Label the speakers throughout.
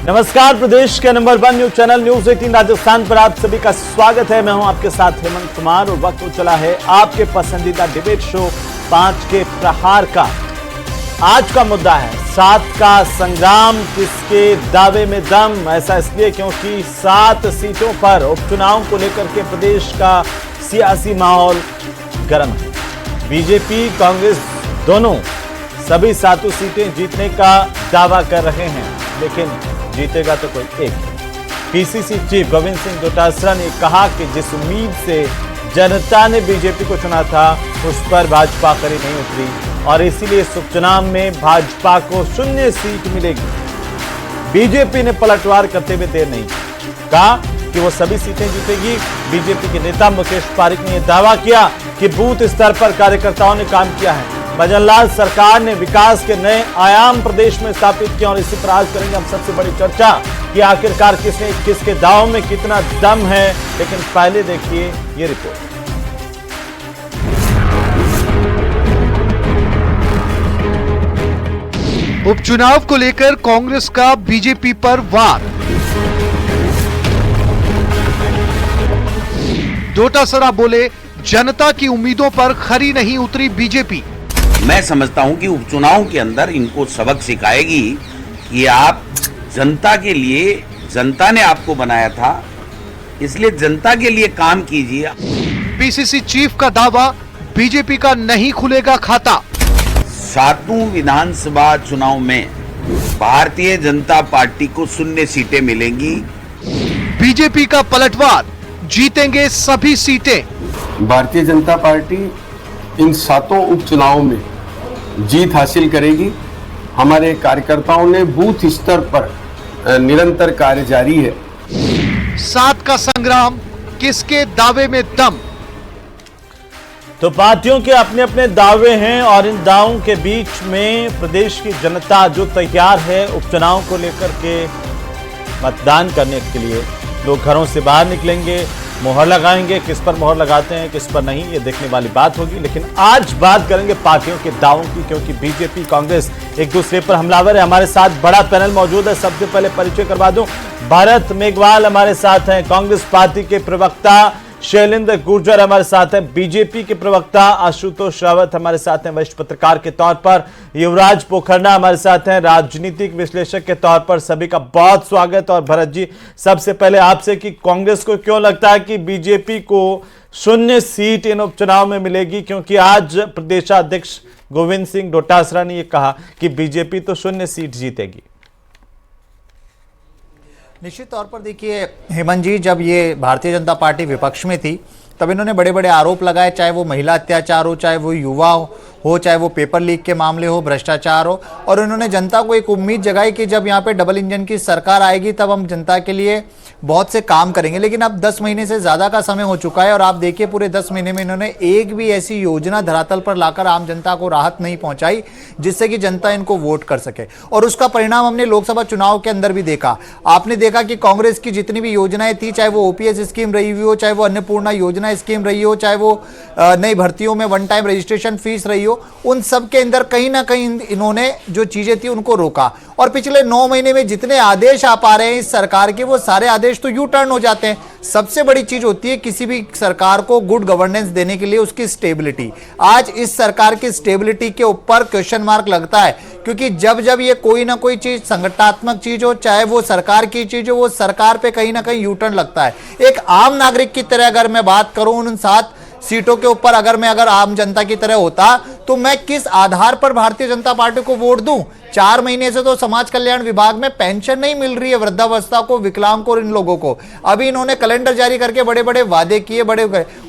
Speaker 1: नमस्कार, प्रदेश के number 1 news channel news 18 Rajasthan पर आप सभी का स्वागत है। मैं हूं आपके साथ हेमंत कुमार और वक्त हो चला है आपके पसंदीदा डिबेट शो 5 के प्रहार का। आज का मुद्दा है 7 का संग्राम, किसके दावे में दम। ऐसा इसलिए क्योंकि 7 सीटों पर उपचुनाव को लेकर के प्रदेश का सियासी माहौल गर्म है। बीजेपी कांग्रेस दोनों सभी 7 सीटें जीतने का दावा कर रहे हैं, लेकिन जीतेगा तो कोई एक। पीसीसी चीफ गोविंद सिंह डोटासरा ने कहा कि जिस उम्मीद से जनता ने बीजेपी को चुना था उस पर भाजपा खरी नहीं उतरी और इसीलिए इस उपचुनाव में भाजपा को 0 सीट मिलेगी। बीजेपी ने पलटवार करते हुए देर नहीं कहा कि वो सभी सीटें जीतेगी। बीजेपी के नेता मुकेश पारिक ने यह दावा किया कि बूथ स्तर पर कार्यकर्ताओं ने काम किया है। भजन लाल सरकार ने विकास के नए आयाम प्रदेश में स्थापित किए और इसी पर आज करेंगे हम सबसे बड़ी चर्चा कि आखिरकार किसके दाव में कितना दम है। लेकिन पहले देखिए ये रिपोर्ट।
Speaker 2: उपचुनाव को लेकर कांग्रेस का बीजेपी पर वार। डोटासरा बोले, जनता की उम्मीदों पर खरी नहीं उतरी बीजेपी।
Speaker 3: मैं समझता हूं कि उपचुनाव के अंदर इनको सबक सिखाएगी कि आप जनता के लिए, जनता ने आपको बनाया था, इसलिए जनता के लिए काम कीजिए।
Speaker 2: पीसीसी चीफ का दावा, बीजेपी का नहीं खुलेगा खाता।
Speaker 3: 7 विधानसभा चुनाव में भारतीय जनता पार्टी को 0 सीटें मिलेंगी।
Speaker 2: बीजेपी का पलटवार, जीतेंगे सभी सीटें।
Speaker 4: भारतीय जनता पार्टी इन 7 उपचुनावों में जीत हासिल करेगी। हमारे कार्यकर्ताओं ने बूथ स्तर पर निरंतर कार्य जारी है।
Speaker 2: 7 का संग्राम, किसके दावे में दम।
Speaker 1: तो पार्टियों के अपने अपने दावे हैं और इन दावों के बीच में प्रदेश की जनता जो तैयार है उपचुनाव को लेकर के मतदान करने के लिए। लोग घरों से बाहर निकलेंगे, मोहर लगाएंगे, किस पर मोहर लगाते हैं किस पर नहीं, ये देखने वाली बात होगी। लेकिन आज बात करेंगे पार्टियों के दावों की, क्योंकि बीजेपी कांग्रेस एक दूसरे पर हमलावर है। हमारे साथ बड़ा पैनल मौजूद है। सबसे पहले परिचय करवा दूं, भरत मेघवाल हमारे साथ हैं, कांग्रेस पार्टी के प्रवक्ता। शैलेंद्र गुर्जर हमारे साथ हैं, बीजेपी के प्रवक्ता। आशुतोष रावत हमारे साथ हैं, वरिष्ठ पत्रकार के तौर पर। युवराज पोखरना हमारे साथ हैं, राजनीतिक विश्लेषक के तौर पर। सभी का बहुत स्वागत। और भरत जी, सबसे पहले आपसे कि कांग्रेस को क्यों लगता है कि बीजेपी को 0 सीट इन उपचुनाव में मिलेगी, क्योंकि आज प्रदेशाध्यक्ष गोविंद सिंह डोटासरा ने यह कहा कि बीजेपी तो 0 सीट जीतेगी।
Speaker 5: निश्चित तौर पर देखिए हेमंत जी, जब ये भारतीय जनता पार्टी विपक्ष में थी तब इन्होंने बड़े बड़े आरोप लगाए, चाहे वो महिला अत्याचार हो, चाहे वो युवा हो, चाहे वो पेपर लीक के मामले हो, भ्रष्टाचार हो। और उन्होंने जनता को एक उम्मीद जगाई कि जब यहाँ पे डबल इंजन की सरकार आएगी तब हम जनता के लिए बहुत से काम करेंगे। लेकिन अब 10 महीने से ज़्यादा का समय हो चुका है और आप देखिए पूरे 10 महीने में इन्होंने एक भी ऐसी योजना धरातल पर लाकर आम जनता को राहत नहीं पहुंचाई जिससे कि जनता इनको वोट कर सके। और उसका परिणाम हमने लोकसभा चुनाव के अंदर भी देखा। आपने देखा कि कांग्रेस की जितनी भी योजनाएं थी, चाहे वो ओपीएस स्कीम रही हुई हो, चाहे वो अन्नपूर्णा योजना स्कीम रही हो, चाहे वो नई भर्तियों में 1 टाइम रजिस्ट्रेशन फीस रही हो, उन सब के अंदर कहीं ना कहीं इन्होंने जो चीजें थी उनको रोका। और पिछले 9 महीने में जितने आदेश आ पा रहे हैं इस सरकार के, वो सारे आदेश तो यू टर्न हो जाते हैं। सबसे बड़ी चीज होती है किसी भी सरकार को गुड गवर्नेंस देने के लिए उसकी स्टेबिलिटी। आज इस सरकार की स्टेबिलिटी के ऊपर क्वेश्चन मार्क लगता है, क्योंकि जब जब ये कोई ना कोई चीज संगठनात्मक चीज हो, चाहे वो सरकार की चीज हो, वो सरकार पे कहीं ना कहीं यू टर्न लगता है। एक आम नागरिक की तरह अगर मैं बात करूं उन 7 सीटों के ऊपर, अगर आम जनता की तरह होता तो मैं किस आधार पर भारतीय जनता पार्टी को वोट दूं। 4 महीने से तो समाज कल्याण विभाग में पेंशन नहीं मिल रही है वृद्धावस्था को, विकलांग को, इन लोगों को। अभी इन्होंने कैलेंडर जारी करके बड़े बड़े वादे किए,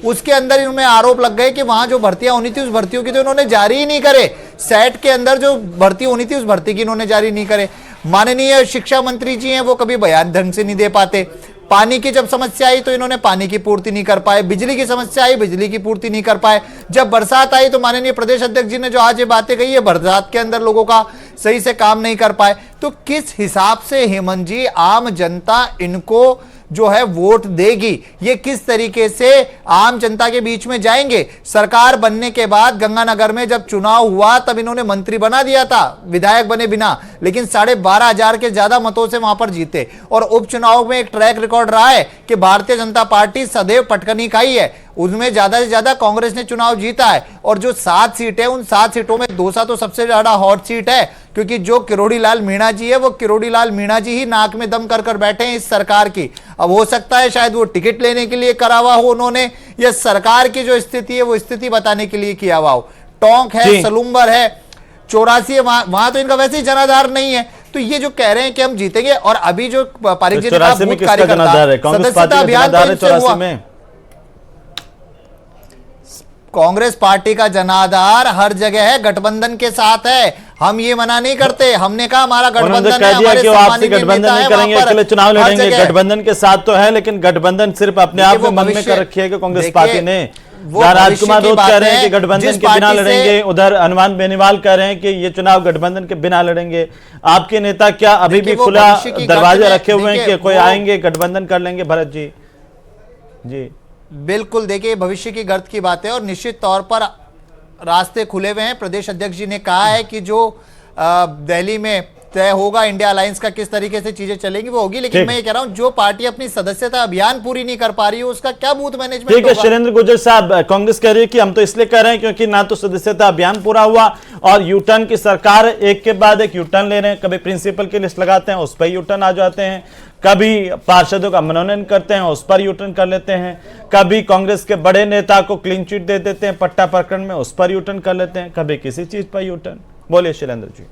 Speaker 5: उसके अंदर इनमें आरोप लग गए कि वहां जो भर्तियां होनी थी उस भर्तियों की तो इन्होंने जारी ही नहीं करे। सेट के अंदर जो भर्ती होनी थी उस भर्ती की इन्होंने जारी नहीं करे। माननीय शिक्षा मंत्री जी हैं, वो कभी बयान ढंग से नहीं दे पाते। पानी की जब समस्या आई तो इन्होंने पानी की पूर्ति नहीं कर पाए, बिजली की समस्या आई, बिजली की पूर्ति नहीं कर पाए। जब बरसात आई तो माननीय प्रदेश अध्यक्ष जी ने जो आज ये बातें कही है, बरसात के अंदर लोगों का सही से काम नहीं कर पाए। तो किस हिसाब से हेमंत जी आम जनता इनको जो है वोट देगी। ये किस तरीके से आम जनता के बीच में जाएंगे। सरकार बनने के बाद गंगानगर में जब चुनाव हुआ तब इन्होंने मंत्री बना दिया था विधायक बने बिना, लेकिन 12,500 के ज्यादा मतों से वहां पर जीते। और उपचुनाव में एक ट्रैक रिकॉर्ड रहा है कि भारतीय जनता पार्टी सदैव पटकनी खाई है, उसमें ज्यादा से ज्यादा कांग्रेस ने चुनाव जीता है। और जो 7 सीटें हैं उन 7 सीटों में दौसा तो सबसे ज्यादा हॉट सीट है, क्योंकि जो किरोड़ी लाल मीणा जी है वो किरोड़ी लाल मीणा जी ही नाक में दम कर कर बैठे हैं इस सरकार की। अब हो सकता है शायद वो टिकट लेने के लिए करा हुआ हो उन्होंने, या सरकार की जो स्थिति है वो स्थिति बताने के लिए किया हुआ हो। टोंक है, सलूम्बर है, 84 है, वहां तो इनका वैसे ही जनाधार नहीं है। तो ये जो कह रहे हैं कि हम जीतेंगे, और अभी जो पारिक जी ने कहा बूथ कार्यकर्ता सदस्यता अभियान तो इनसे हुआ। कांग्रेस पार्टी का जनाधार हर जगह है, गठबंधन के साथ है। हम ये मना नहीं करते, हमने कहा हमारा गठबंधन है, हमारे सम्मानित
Speaker 1: गठबंधन नहीं करेंगे, अकेले चुनाव लड़ेंगे। गठबंधन के साथ तो है, लेकिन गठबंधन सिर्फ अपने आप में मन में कर रखी है कि कांग्रेस पार्टी ने। राजकुमार रोज कह रहे हैं कि गठबंधन के बिना लड़ेंगे, उधर हनुमान बेनीवाल कह रहे हैं कि ये चुनाव गठबंधन के बिना लड़ेंगे। आपके नेता क्या अभी भी खुला दरवाजा रखे हुए हैं कि कोई आएंगे गठबंधन कर लेंगे? भरत जी जी
Speaker 5: बिल्कुल, देखिए भविष्य की गर्त की बात है और निश्चित तौर पर रास्ते खुले हुए हैं। प्रदेश अध्यक्ष जी ने कहा है कि जो दिल्ली में तय होगा इंडिया अलायंस का किस तरीके से चीजें चलेंगी वो होगी, लेकिन मैं ये कह रहा हूं जो पार्टी अपनी सदस्यता अभियान पूरी नहीं कर पा रही है उसका क्या बूथ मैनेजमेंट होगा?
Speaker 1: ठीक है शैलेंद्र गुर्जर साहब, कांग्रेस कह रही है कि हम तो इसलिए कह रहे हैं क्योंकि ना तो सदस्यता अभियान पूरा हुआ और यूटर्न की सरकार एक के बाद एक यूटर्न ले रहे हैं। कभी प्रिंसिपल की लिस्ट लगाते हैं उस पर यूटर्न आ जाते हैं, कभी पार्षदों का मनोनयन करते हैं उस पर यूटर्न कर लेते हैं, कभी कांग्रेस के बड़े नेता को क्लीन चिट दे देते हैं पट्टा प्रकरण में उस पर यूटर्न कर लेते हैं, कभी किसी चीज पर यूटर्न। बोलिए शैलेंद्र जी।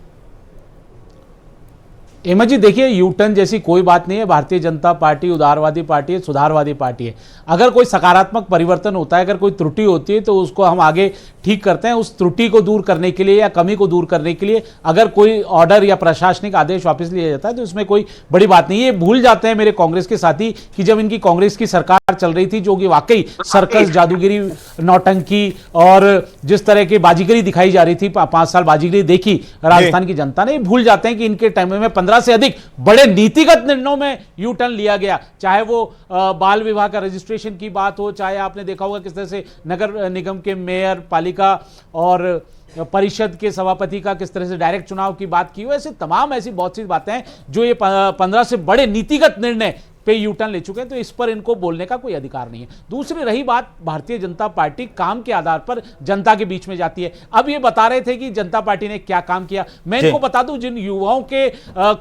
Speaker 6: हेमंत जी देखिए, यूटर्न जैसी कोई बात नहीं है। भारतीय जनता पार्टी उदारवादी पार्टी है, सुधारवादी पार्टी है। अगर कोई सकारात्मक परिवर्तन होता है, अगर कोई त्रुटि होती है तो उसको हम आगे ठीक करते हैं। उस त्रुटि को दूर करने के लिए या कमी को दूर करने के लिए अगर कोई ऑर्डर या प्रशासनिक आदेश वापस लिया जाता है तो इसमें कोई बड़ी बात नहीं है। ये भूल जाते हैं मेरे कांग्रेस के साथी कि जब इनकी कांग्रेस की सरकार चल रही थी जो कि वाकई सर्कस, जादूगिरी, नौटंकी और जिस तरह की बाजीगरी दिखाई जा रही थी, 5 साल बाजीगरी देखी राजस्थान की जनता ने, भूल जाते हैं कि इनके टाइम में 15 से अधिक बड़े नीतिगत निर्णयों में यू टर्न लिया गया। चाहे वो बाल विवाह का रजिस्ट्रेशन की बात हो, चाहे आपने देखा होगा किस तरह से नगर निगम के मेयर, पालिका और परिषद के सभापति का किस तरह से डायरेक्ट चुनाव की बात की हो। ऐसे तमाम ऐसी बहुत सी बातें हैं जो ये 15 से बड़े नीतिगत निर्णय पे यूटर्न ले चुके हैं, तो इस पर इनको बोलने का कोई अधिकार नहीं है। दूसरी रही बात, भारतीय जनता पार्टी काम के आधार पर जनता के बीच में जाती है। अब ये बता रहे थे कि जनता पार्टी ने क्या काम किया। मैं इनको बता दूं, जिन युवाओं के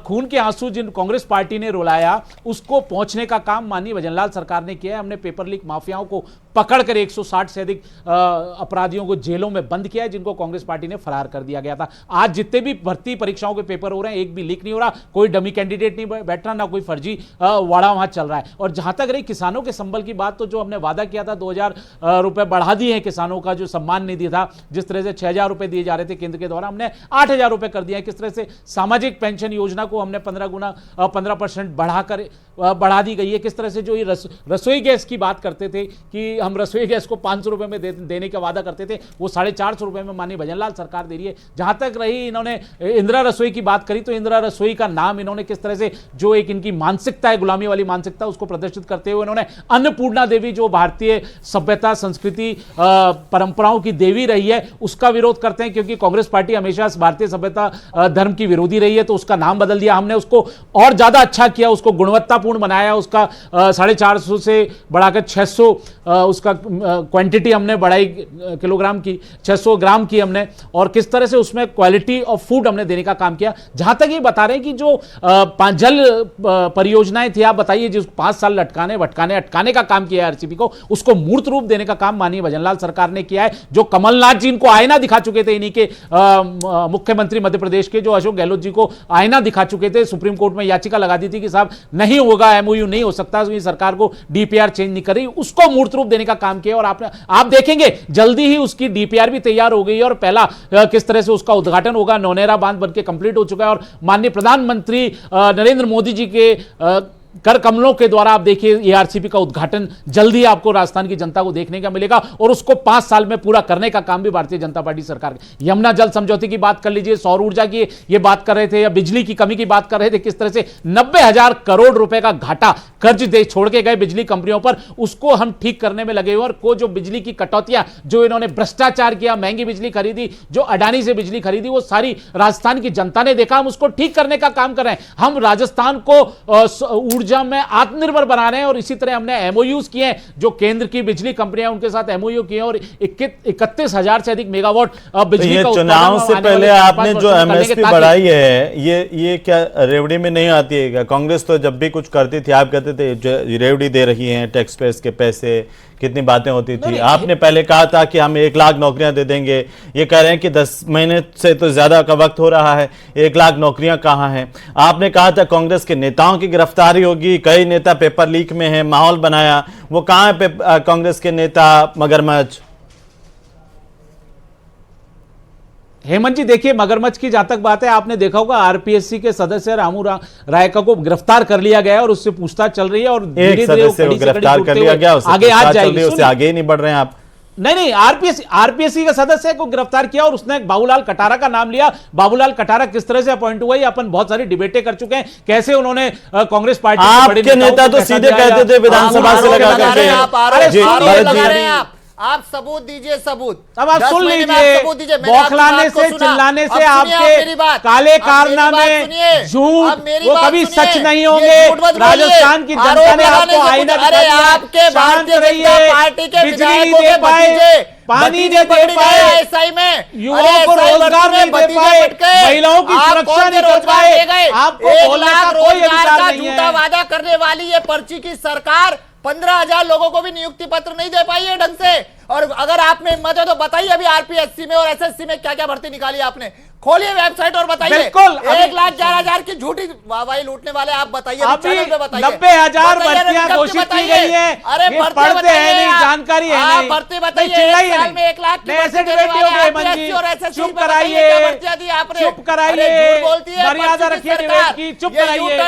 Speaker 6: खून के आंसू जिन कांग्रेस पार्टी ने रुलाया उसको पहुंचने का काम माननीय भजनलाल सरकार ने किया है। हमने पेपर लीक माफियाओं को पकड़कर 160 से अधिक अपराधियों को जेलों में बंद किया है जिनको कांग्रेस पार्टी ने फरार कर दिया गया था। आज जितने भी भर्ती परीक्षाओं के पेपर हो रहे हैं एक भी लीक नहीं हो रहा, कोई डमी कैंडिडेट नहीं बैठ रहा, ना कोई फर्जी वाड़ा वहां चल रहा है। और जहां तक रही किसानों के संबल की बात, तो जो हमने वादा किया था 2000 रुपए बढ़ा दिए हैं किसानों का जो सम्मान निधि था, जिस तरह से 6000 रुपए दिए जा रहे थे केंद्र के द्वारा, हमने 8000 रुपए कर दिया है। किस तरह से सामाजिक पेंशन योजना को हमने 15% बढ़ा दी गई है। किस तरह से जो ये रसोई गैस की बात करते थे कि हम रसोई गैस को 500 रुपए में देने का वादा करते थे, वो 450 रुपए में माननीय भजनलाल सरकार दे रही है। जहां तक रही इन्होंने इंदिरा रसोई की बात करी, तो इंदिरा रसोई का नाम इन्होंने किस तरह से जो एक इनकी मानसिकता है, गुलामी वाली मानसिकता, उसको प्रदर्शित करते हुए इन्होंने अन्नपूर्णा देवी जो भारतीय सभ्यता, संस्कृति, परंपराओं की देवी रही है उसका विरोध करते हैं, क्योंकि कांग्रेस पार्टी हमेशा भारतीय सभ्यता धर्म की विरोधी रही है, तो उसका नाम बदल दिया हमने, उसको और ज्यादा अच्छा किया, उसको गुणवत्तापूर्ण बनाया, उसका 450 से बढ़ाकर 600 उसका क्वांटिटी हमने बढ़ाई किलोग्राम की, 600 ग्राम की हमने, और किस तरह से उसमें क्वालिटी ऑफ फूड हमने देने का काम किया। जहां तक ये बता रहे हैं कि जो जल परियोजनाएं थी, आप बताइए जिस 5 साल अटकाने का काम किया है आरसीपी को, उसको मूर्त रूप देने का काम माननीय भजनलाल सरकार ने किया है। जो कमलनाथ जी इनको आईना दिखा चुके थे, इन्हीं के मुख्यमंत्री मध्य प्रदेश के जो अशोक गहलोत जी को आईना दिखा चुके थे, सुप्रीम कोर्ट में याचिका लगा दी थी कि साहब नहीं होगा, एमओयू नहीं हो सकता, सरकार को डीपीआर चेंज नहीं कर रही, उसको मूर्त रूप देने का काम किया। और आप देखेंगे जल्दी ही उसकी डीपीआर भी तैयार हो गई और पहला किस तरह से उसका उद्घाटन होगा, नौनेरा बांध बनके कंप्लीट हो चुका है। और माननीय प्रधानमंत्री नरेंद्र मोदी जी के कर कमलों के द्वारा आप देखिए एआरसीपी का उद्घाटन जल्दी आपको राजस्थान की जनता को देखने का मिलेगा और उसको 5 साल में पूरा करने का काम भी भारतीय जनता पार्टी सरकार यमुना जल समझौते की बात कर लीजिए, सौर ऊर्जा की ये बात कर रहे थे या बिजली की कमी की बात कर रहे थे, किस तरह से 90,000 करोड़ रुपए का घाटा कर्ज दे छोड़ के गए बिजली कंपनियों पर, उसको हम ठीक करने में लगे हुए। और को जो बिजली की कटौतियां जो इन्होंने भ्रष्टाचार किया, महंगी बिजली खरीदी, जो अडानी से बिजली खरीदी, वो सारी राजस्थान की जनता ने देखा। हम उसको ठीक करने का काम कर रहे हैं। हम राजस्थान को ऊर्जा में आत्मनिर्भर बना रहे हैं और इसी तरह हमने एमओयूज किए हैं जो केंद्र की बिजली कंपनियां उनके साथ एमओयू किए हैं और 31,000 से अधिक मेगावाट बिजली का
Speaker 1: चुनाव से पहले आपने जो एमएसपी बढ़ाई है ये क्या रेवड़ी में नहीं आती है क्या? कांग्रेस तो जब भी कुछ करती थी आप कहते थे रेवड़ी दे रही है, टैक्स पेयर्स के पैसे, कितनी बातें होती थी। आपने पहले कहा था कि हम 1 लाख नौकरियां दे देंगे, ये कह रहे हैं कि 10 महीने से तो ज्यादा का वक्त हो रहा है, 1 लाख नौकरियां कहां हैं? आपने कहा था कांग्रेस के नेताओं की गिरफ्तारी होगी, कई नेता पेपर लीक में है, माहौल बनाया, वो कहां है कांग्रेस के नेता मगरमच्छ?
Speaker 6: हेमंत जी देखिए, मगरमच्छ की जहां तक बात है, आपने देखा होगा आरपीएससी के सदस्य रामू रायका को गिरफ्तार कर लिया गया है और उससे पूछताछ चल रही है और
Speaker 1: एक सदस्य को गिरफ्तार कर लिया गया,
Speaker 6: आगे आ जाएगी,
Speaker 1: उससे आगे ही नहीं बढ़ रहे हैं आप।
Speaker 6: नहीं, आरपीएससी का सदस्य को गिरफ्तार किया और उसने बाबूलाल कटारा का नाम लिया। बाबूलाल कटारा किस तरह से अपॉइंट हुआ, ये अपन बहुत सारी डिबेटें कर चुके हैं, कैसे उन्होंने कांग्रेस पार्टी
Speaker 1: आपके नेता तो सीधे कहते थे विधानसभा से लगा करके।
Speaker 7: आप सबूत दीजिए, सबूत।
Speaker 6: अब आप सुन लीजिए, बौखलाने से चिल्लाने से आपके काले कारनामे, झूठ, वो कभी सच नहीं होंगे। राजस्थान की जनता ने आपको आईना दिखाया, शांत रहिए, बिजली नहीं दे पाए, पानी नहीं दे पाए, युवाओं को रोजगार नहीं दे पाए, महिलाओं की सुरक्षा नहीं कर पाए, आपको बोलने का कोई अधिकार नहीं है।
Speaker 7: झूठा वादा करने वाली ये पर्ची की सरकार 15,000 लोगों को भी नियुक्ति पत्र नहीं दे पाई है ढंग से। और अगर आप में हिम्मत है तो बताइए अभी आरपीएससी में और एसएससी में क्या क्या भर्ती निकाली आपने, खोलिए वेबसाइट और बताइए।
Speaker 6: बिल्कुल,
Speaker 7: 1,11,000 की झूठी वाहवाही लूटने वाले आप बताइए, चैनल पे बताइए।
Speaker 6: 90,000 भर्तियां घोषित की गई है।
Speaker 7: अरे
Speaker 6: पढ़ते हैं नहीं, जानकारी है नहीं,
Speaker 7: भर्ती बताइए। साल में 1 लाख की
Speaker 6: ऐसे डिबेट हो गए मंजी, चुप कराइए, चुप कराइए, मर्यादा रखिए डिबेट की, चुप कराइए।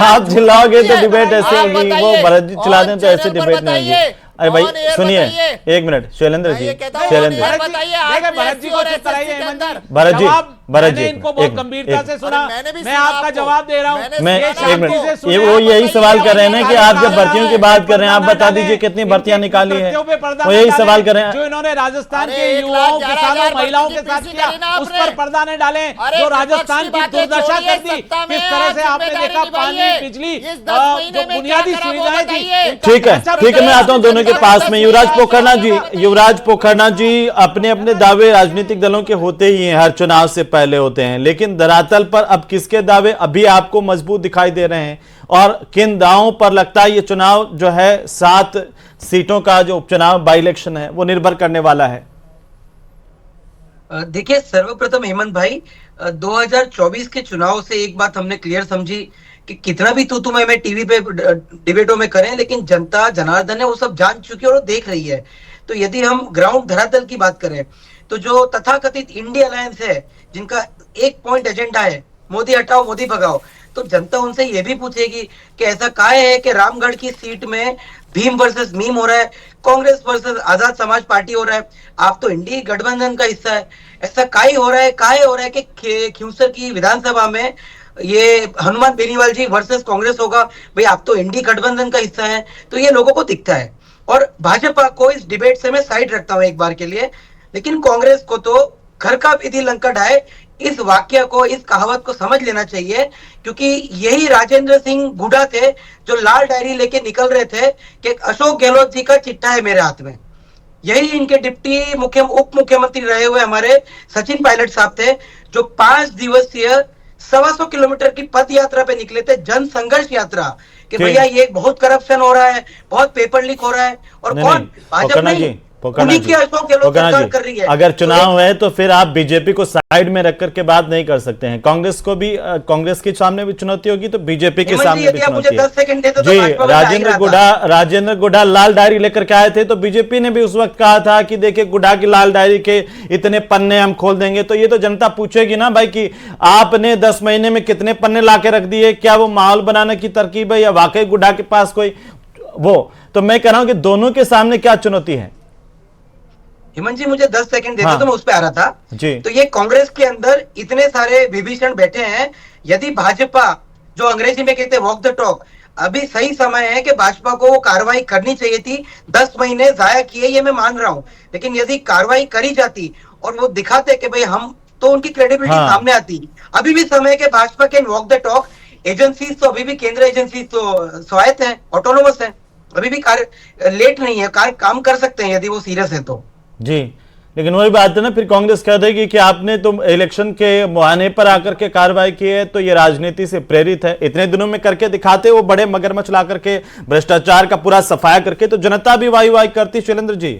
Speaker 1: आप चिल्लाओगे तो डिबेट ऐसे होगी, वो भरत जी चिल्ला दें तो ऐसे डिबेट नहीं होगी। अरे भाई सुनिए, 1 मिनट, शैलेंद्र जी, शैलेंद्र
Speaker 6: भरत जी को चुप कराइए।
Speaker 1: भरत जी
Speaker 6: इनको बहुत गंभीरता से सुना, मैं आपका जवाब दे रहा हूँ।
Speaker 1: मैं 1 मिनट, वो यही सवाल कर रहे हैं ना कि आप जब भर्तियों की बात कर रहे हैं, आप बता दीजिए कितनी भर्तियां निकाली है, वो यही सवाल कर रहे हैं।
Speaker 6: जो इन्होंने राजस्थान के युवाओं के साथ, महिलाओं के साथ किया, उस पर पर्दा ने डाले, जो राजस्थान की दुर्दशा कर दी, किस तरह से आपने देखा, पानी, बिजली, जो बुनियादी सुविधाएं थी।
Speaker 1: ठीक है, मैं आता हूं दोनों के पास में। युवराज पोखरना जी, अपने अपने दावे राजनीतिक दलों के होते ही हैं, हर चुनाव से पहले होते हैं, लेकिन धरातल पर अब किसके दावे अभी आपको मजबूत दिखाई दे रहे हैं और किन दावों पर लगता है ये चुनाव जो है 7 सीटों का जो उपचुनाव बाई इलेक्शन है वो निर्भर करने वाला है?
Speaker 8: देखिए, सर्वप्रथम हेमंत भाई, 2024 के चुनाव से एक बात हमने क्लियर समझी कि कितना भी तू मैं टीवी पे डिबेटों में करें, लेकिन जनता जनार्दन है वो सब जान चुकी है और देख रही है। तो यदि हम ग्राउंड धरातल की बात करें तो जो तथाकथित इंडिया अलायंस है, जिनका एक पॉइंट एजेंडा है मोदी हटाओ मोदी भगाओ, तो जनता उनसे ये भी पूछेगी कि ऐसा काहे है कि रामगढ़ की सीट में भीम वर्सेस मीम हो रहा है, कांग्रेस वर्सेस आजाद समाज पार्टी हो रहा है, आप तो इंडी गठबंधन का हिस्सा है, ऐसा काहे हो रहा है कि खिंवसर की विधानसभा में ये हनुमान बेनीवाल जी वर्सेस कांग्रेस होगा, भाई आप तो इंडी गठबंधन का हिस्सा है। तो ये लोगों को दिखता है और भाजपा को इस डिबेट से मैं साइड रखता हूं एक बार के लिए, लेकिन कांग्रेस को तो घर का विधि लंका ढाए, इस वाक्य को, इस कहावत को समझ लेना चाहिए, क्योंकि यही राजेंद्र सिंह गुडा थे जो लाल डायरी लेके निकल रहे थे कि अशोक गहलोत जी का चिट्ठा है मेरे हाथ में। यही इनके डिप्टी उप मुख्यमंत्री रहे हुए हमारे सचिन पायलट साहब थे, जो 5 दिवसीय 125 किलोमीटर की पद यात्रा पे निकले थे, जन संघर्ष यात्रा, कि भैया ये बहुत करप्शन हो रहा है, बहुत पेपर लीक हो रहा है। और कौन? भाजपा नहीं, उन्हीं की अशोक गहलोत सरकार कर रही है।
Speaker 1: अगर चुनाव है तो फिर आप बीजेपी को साइड में रख करके बात नहीं कर सकते हैं। कांग्रेस को भी, कांग्रेस के सामने भी चुनौती होगी तो बीजेपी के सामने भी चुनौती है। जी, राजेंद्र गुड्डा लाल डायरी लेकर के आए थे तो बीजेपी ने भी उस वक्त कहा था कि देखिए गुड्डा की लाल डायरी के इतने पन्ने हम खोल देंगे। तो ये तो जनता पूछेगी ना भाई कि आपने 10 महीने में कितने पन्ने लाके रख दिए, क्या वो माहौल बनाने की तरकीब है या वाकई गुड्डा के पास कोई वो। तो मैं कह रहा हूं कि दोनों के सामने क्या चुनौती है।
Speaker 8: हेमंत जी मुझे 10 सेकंड देते तो मैं उस पे आ रहा था
Speaker 1: जी।
Speaker 8: तो ये कांग्रेस के अंदर इतने सारे विभीषण बैठे हैं, यदि भाजपा, जो अंग्रेजी में कहते हैं वॉक द टॉक, अभी सही समय है कि भाजपा को वो कार्रवाई करनी चाहिए थी। 10 महीने जाया किए ये मैं मान रहा हूं, लेकिन यदि कार्रवाई करी जाती और वो दिखाते कि भाई हम, तो उनकी क्रेडिबिलिटी सामने आती। अभी भी समय के भाजपा के वॉक द टॉक। एजेंसीज तो अभी भी केंद्र एजेंसी तो स्वायत्त है, ऑटोनोमस है, अभी भी कार्य लेट नहीं है, काम कर सकते हैं यदि वो सीरियस है तो।
Speaker 1: जी, लेकिन वही बात है ना, फिर कांग्रेस कह देगी कि आपने तो इलेक्शन के मुहाने पर आकर के कार्रवाई की है तो ये राजनीति से प्रेरित है। इतने दिनों में करके दिखाते वो बड़े मगरमच्छ ला करके भ्रष्टाचार का पूरा सफाया करके तो जनता भी वाई वाई करती। शैलेंद्र जी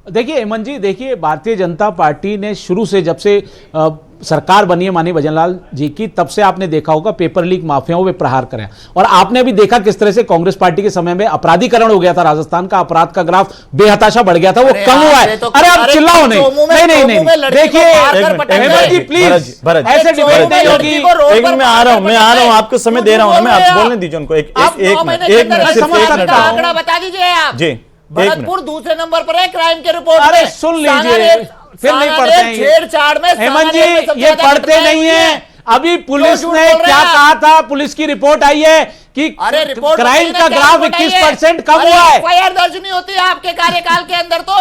Speaker 6: देखिए हेमंत जी, देखिए भारतीय जनता पार्टी ने शुरू से, जब से सरकार बनी है माननीय भजनलाल जी की, तब से आपने देखा होगा पेपर लीक माफियाओं पे प्रहार करें। और आपने भी देखा किस तरह से कांग्रेस पार्टी के समय में अपराधीकरण हो गया था, राजस्थान का अपराध का ग्राफ बेहताशा बढ़ गया था, वो कम हुआ है। अरे आप चिल्लाओ नहीं, देखिए हेमंत जी प्लीज ऐसे डिबेट नहीं होगी।
Speaker 1: एक मिनट में आ रहा हूं, आपको समय दे रहा हूं, मैं आप बोलने दीजिए उनको। एक मिनट
Speaker 7: आंकड़ा बता दीजिए आप जी। भरतपुर दूसरे नंबर पर है क्राइम के रिपोर्ट।
Speaker 6: अरे सुन लीजिए, फिर नहीं पढ़ते हैं
Speaker 7: छेड़छाड़ में
Speaker 6: हेमंत जी, ये पढ़ते नहीं है। अभी पुलिस ने क्या कहा था, पुलिस की रिपोर्ट आई है कि क्राइम का ग्राफ 21% कम हुआ है।
Speaker 7: एफआईआर दर्ज नहीं होती आपके कार्यकाल के अंदर, तो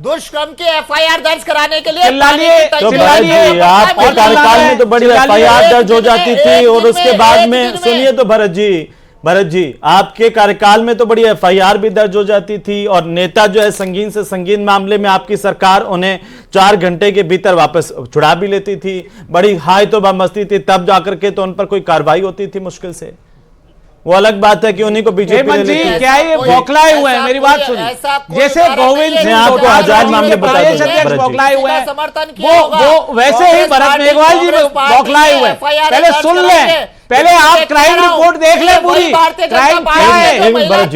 Speaker 7: दुष्कर्म के एफआईआर दर्ज कराने के लिए
Speaker 1: आपके कार्यकाल में तो बड़ी एफआईआर दर्ज हो जाती थी और उसके बाद में, सुनिए तो भरत जी आपके कार्यकाल में तो बड़ी एफआईआर भी दर्ज हो जाती थी और नेता जो है संगीन से संगीन मामले में आपकी सरकार उन्हें 4 घंटे के भीतर वापस छुड़ा भी लेती थी। बड़ी हाय तो मस्ती थी, तब जाकर के तो उन पर कोई कार्रवाई होती थी मुश्किल से। वो अलग बात है कि उन्हीं को बीजेपी ने लेती है।
Speaker 6: क्या ये बौखलाए हुए हैं, मेरी बात सुनिए। जैसे गोविंद सिंह
Speaker 1: आपको आजाद मामले बता
Speaker 6: दूं, बौखलाए हुए हैं, वो वैसे ही भरत मेघवाल जी बौखलाए हुए हैं। पहले सुन लें, पहले आप क्राइम रिपोर्ट देख ले पूरी, क्राइम क्या है।
Speaker 1: भरत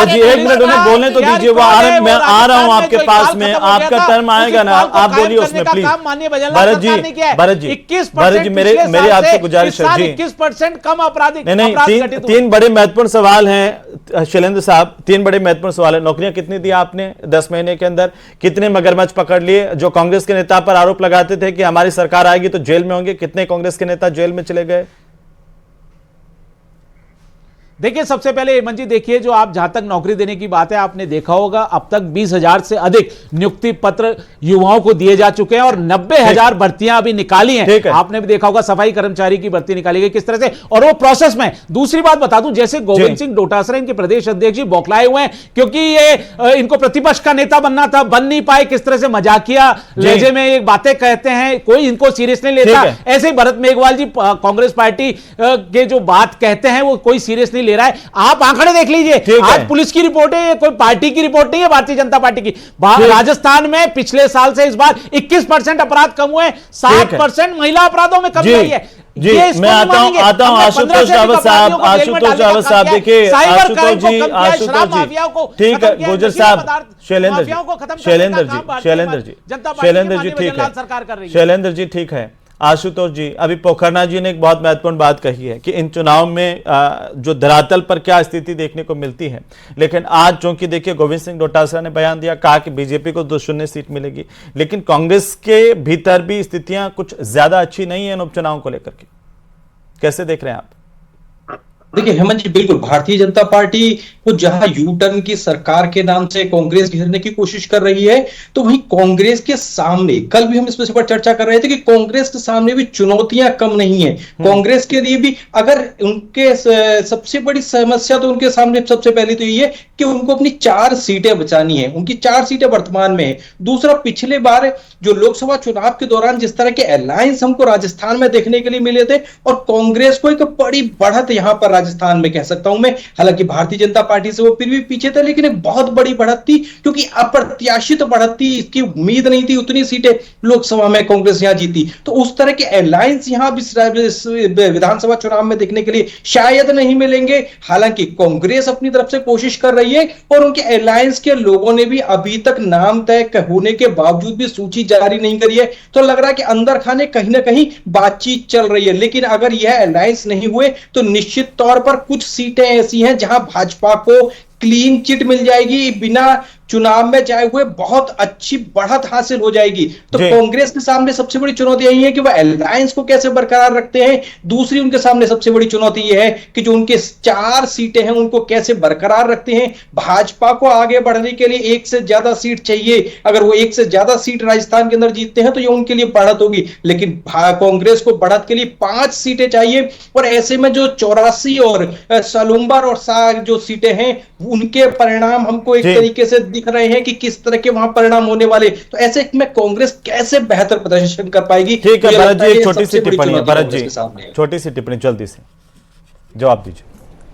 Speaker 1: जी एक मिनट उन्हें बोलने तो दीजिए, वो मैं आ रहा हूं आपके पास में, आपका टर्म आएगा ना, आप बोलिए उसमें प्लीज। भरत जी 21% मेरी आपसे गुजारिश है जी,
Speaker 6: 21% कम आपराधिक।
Speaker 1: नहीं, 3 बड़े महत्वपूर्ण सवाल हैं शैलेंद्र साहब, 3 बड़े महत्वपूर्ण सवाल है। नौकरियां कितनी दी आपने 10 महीने के अंदर? कितने मगरमच्छ पकड़ लिए जो कांग्रेस के नेता पर आरोप लगाते थे कि हमारी सरकार आएगी तो जेल में होंगे? कितने कांग्रेस के नेता जेल में चले गए?
Speaker 6: देखिए सबसे पहले हेमंत जी, देखिए जो आप जहां तक नौकरी देने की बात है, आपने देखा होगा अब तक 20,000 से अधिक नियुक्ति पत्र युवाओं को दिए जा चुके हैं और 90,000 भर्तियां अभी निकाली हैं। आपने भी देखा होगा सफाई कर्मचारी की भर्ती निकाली गई किस तरह से, और वो प्रोसेस में। दूसरी बात बता दूं, जैसे गोविंद सिंह डोटासरा इनके प्रदेश अध्यक्ष जी बौखलाए हुए हैं क्योंकि ये इनको प्रतिपक्ष का नेता बनना था, बन नहीं पाए। किस तरह से मजाकिया लहजे में ये बातें कहते हैं, कोई इनको सीरियस नहीं लेता। ऐसे ही भरत मेघवाल जी कांग्रेस पार्टी के जो बात कहते हैं वो कोई सीरियस नहीं ले रहा है। आप आंकड़े देख लीजिए, आज पुलिस की रिपोर्ट है, कोई पार्टी की रिपोर्ट नहीं है, भारतीय जनता पार्टी की। राजस्थान में पिछले साल से इस बार 21% अपराध कम हुए, 7% महिला अपराधों में कमी आई है।
Speaker 1: जी मैं आता हूं आशुतोष रावत साहब, देखिए आशुतोष जी ठीक है, गुजर साहब, शैलेंद्र जी ठीक है। आशुतोष जी, अभी पोखरना जी ने एक बहुत महत्वपूर्ण बात कही है कि इन चुनाव में जो धरातल पर क्या स्थिति देखने को मिलती है, लेकिन आज चूंकि देखिए गोविंद सिंह डोटासरा ने बयान दिया, कहा कि बीजेपी को 2-0 सीट मिलेगी, लेकिन कांग्रेस के भीतर भी स्थितियां कुछ ज्यादा अच्छी नहीं है इन उपचुनाव को लेकर के। कैसे देख रहे हैं आप?
Speaker 9: देखिए हेमंत जी, बिल्कुल भारतीय जनता पार्टी को जहां यू टर्न की सरकार के नाम से कांग्रेस घेरने की कोशिश कर रही है, तो वहीं कांग्रेस के सामने, कल भी हम इस पर चर्चा कर रहे थे कि कांग्रेस के सामने भी चुनौतियां कम नहीं है। कांग्रेस के लिए भी अगर उनके सबसे बड़ी समस्या तो उनके सामने सबसे पहले तो ये है कि उनको अपनी 4 सीटें बचानी है। उनकी 4 सीटें वर्तमान में है। दूसरा, पिछले बार जो लोकसभा चुनाव के दौरान जिस तरह के अलायंस हमको राजस्थान में देखने के लिए मिले थे और कांग्रेस को एक बड़ी बढ़त यहां पर राजस्थान में, कह सकता हूं मैं। हालांकि भारतीय जनता पार्टी से वो फिर भी पीछे थे, लेकिन एक बहुत बड़ी बढ़त थी, क्योंकि अप्रत्याशित बढ़त थी, इसकी उम्मीद नहीं थी। उतनी सीटें लोकसभा में कांग्रेस यहां जीती, तो उस तरह के अलायंस यहां विधानसभा चुनाव में देखने के लिए शायद नहीं मिलेंगे। हालांकि कांग्रेस अपनी तरफ से कोशिश कर रही है, और उनके अलायंस के लोगों ने भी अभी तक नाम तय होने के बावजूद भी सूची जारी नहीं करी है। तो लग रहा है कि अंदर खाने कहीं ना कहीं बातचीत चल रही है। लेकिन अगर यह अलायंस नहीं हुए तो निश्चित तौर पर कुछ सीटें ऐसी हैं जहां भाजपा को क्लीन चिट मिल जाएगी, बिना चुनाव में जाए हुए बहुत अच्छी बढ़त हासिल हो जाएगी। तो कांग्रेस के सामने सबसे बड़ी चुनौती यही है कि वह अलायंस को कैसे बरकरार रखते हैं। दूसरी उनके सामने सबसे बड़ी चुनौती यह है कि जो उनके 4 सीटें हैं उनको कैसे बरकरार रखते हैं। भाजपा को आगे बढ़ने के लिए 1 से ज्यादा सीट चाहिए। अगर वो 1 से ज्यादा सीट राजस्थान के अंदर जीतते हैं तो ये उनके लिए बढ़त होगी, लेकिन कांग्रेस को बढ़त के लिए 5 सीटें चाहिए। और ऐसे में जो 84 और सलूम्बर और जो सीटें हैं उनके परिणाम हमको एक तरीके से दिख रहे हैं कि किस तरह के वहां परिणाम होने वाले। तो ऐसे में कांग्रेस कैसे बेहतर प्रदर्शन कर पाएगी।
Speaker 1: ठीक है भरत जी, एक छोटी सी टिप्पणी है। भरत जी, छोटी सी टिप्पणी जल्दी से जवाब दीजिए।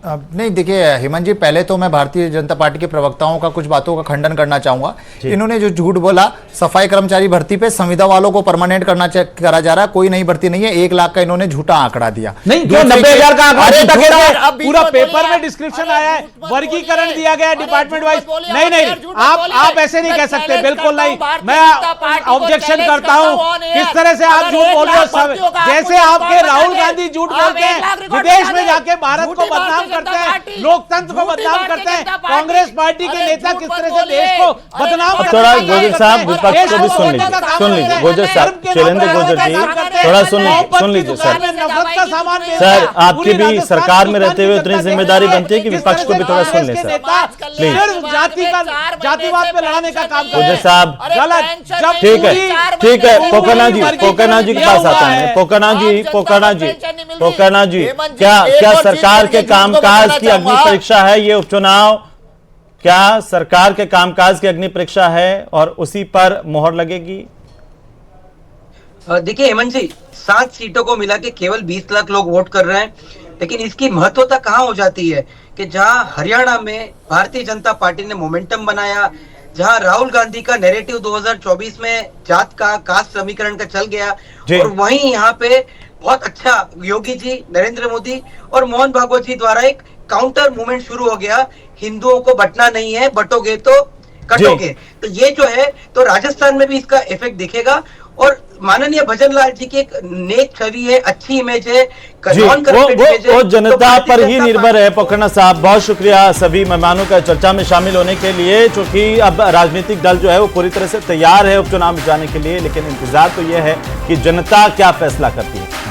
Speaker 5: नहीं, देखिए हेमंत जी, पहले तो मैं भारतीय जनता पार्टी के प्रवक्ताओं का कुछ बातों का खंडन करना चाहूंगा। इन्होंने जो झूठ बोला सफाई कर्मचारी भर्ती पे, संविदा वालों को परमानेंट करा जा रहा है, कोई नई भर्ती नहीं है। 1 लाख का इन्होंने झूठा आंकड़ा दिया।
Speaker 6: नहीं, 90,000 का आंकड़ा पूरा पेपर में डिस्क्रिप्शन आया है, वर्गीकरण दिया गया है डिपार्टमेंट वाइज। नहीं, आप ऐसे नहीं कह सकते, बिल्कुल नहीं। मैं ऑब्जेक्शन करता हूं, किस तरह से आप झूठ बोल रहे हो। जैसे आपके राहुल गांधी झूठ बोलते हैं, विदेश में जाके भारत को बदनाम करते हैं, लोकतंत्र को बदनाम करते हैं। कांग्रेस पार्टी के नेता किस तरह से देश को बदनाम करते हैं।
Speaker 1: थोड़ा गोजर साहब विपक्ष को भी सुन लीजिए। गोजर साहब, शैलेंद्र गोजर जी, थोड़ा सुन लीजिए सर, आपकी भी सरकार में रहते हुए उतनी जिम्मेदारी बनती है कि विपक्ष को भी थोड़ा सुन लें सर, प्लीज।
Speaker 6: जातिवाद पे लड़ाने का काम
Speaker 1: गोजर साहब, ठीक है। पोकरना जी के पास आता है। पोकरना जी, क्या सरकार के कामकाज की अग्नि परीक्षा है ये उपचुनाव? क्या सरकार के कामकाज की अग्नि परीक्षा है और उसी पर मोहर लगेगी?
Speaker 8: देखिए हेमंत जी, 7 सीटों को मिला के केवल 20 लाख लोग वोट कर रहे हैं, लेकिन इसकी महत्वता कहां हो जाती है कि जहां हरियाणा में भारतीय जनता पार्टी ने मोमेंटम बनाया, जहां राहुल गांधी का नैरेटिव 2024 में जात का, कास्ट समीकरण का चल गया, और वहीं यहाँ पे बहुत अच्छा योगी जी, नरेंद्र मोदी और मोहन भागवत जी द्वारा एक काउंटर मूवमेंट शुरू हो गया। हिंदुओं को बंटना नहीं है, बटोगे तो कटोगे। तो ये जो है, तो राजस्थान में भी इसका इफेक्ट दिखेगा। और माननीय भजन लाल जी की एक नेक छवि है, अच्छी इमेज है,
Speaker 1: वो जनता पर ही निर्भर है। पोखरना साहब, बहुत शुक्रिया सभी मेहमानों का चर्चा में शामिल होने के लिए। चूंकि अब राजनीतिक दल जो है वो पूरी तरह से तैयार है उपचुनाव में जाने के लिए, लेकिन इंतजार तो यह है कि जनता क्या फैसला करती है।